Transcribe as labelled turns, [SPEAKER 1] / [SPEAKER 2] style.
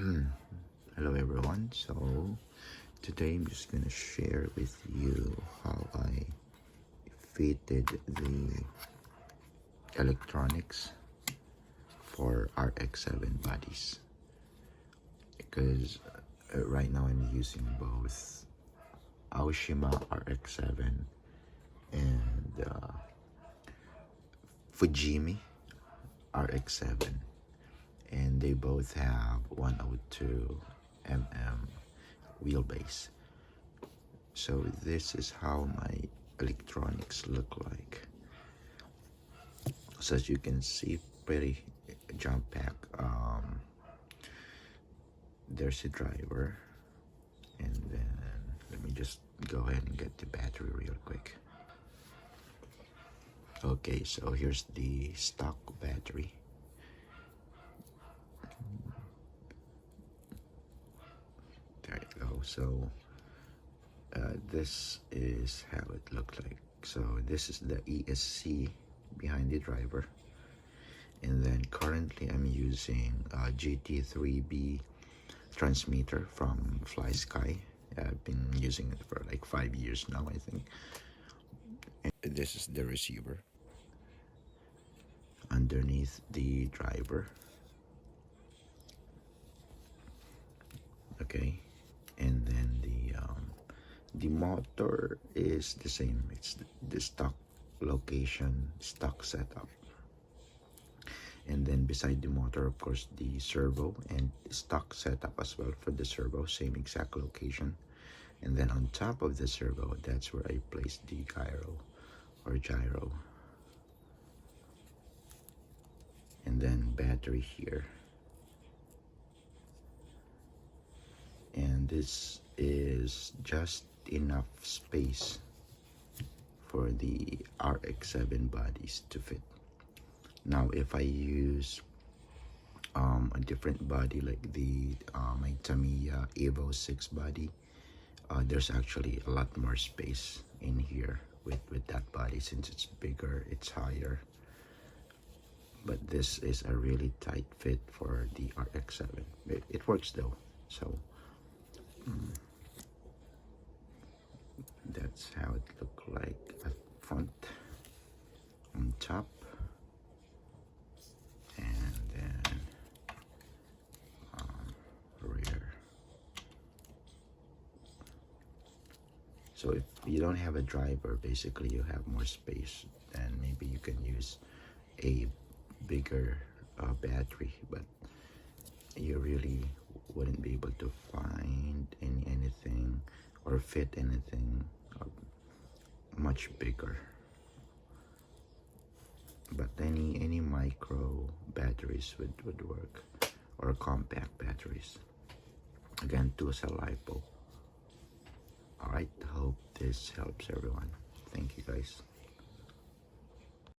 [SPEAKER 1] Hello everyone. So today I'm just gonna share with you how I fitted the electronics for RX-7 bodies, because right now I'm using both Aoshima RX-7 and Fujimi RX-7, and they both have 102 mm wheelbase. So this is how my electronics look like. So as you can see, pretty jump pack. There's a driver, and then let me just go ahead and get the battery real quick. Okay, so here's the stock battery. There you go. So this is how it looked like. So this is the ESC behind the driver, and then currently I'm using GT3B transmitter from FlySky. I've been using it for like 5 years now, I think. And this is the receiver underneath the driver. Okay, and then the motor is the same. It's the stock location, stock setup. And then beside the motor, of course, the servo and stock setup as well for the servo, same exact location. And then on top of the servo, that's where I placed the gyro. And then battery here. And this is just enough space for the RX-7 bodies to fit. Now if I use a different body like the my Tamiya Evo 6 body, there's actually a lot more space in here with that body, since it's bigger, it's higher. But this is a really tight fit for the RX-7. It works though. So that's how it looked like at front, on top, and then rear. So if you don't have a driver, basically you have more space, then maybe you can use a bigger battery, but you really wouldn't be able to find anything or fit anything much bigger. But any micro batteries would work, or compact batteries. Again, 2-cell LiPo. Alright, hope this helps everyone. Thank you guys.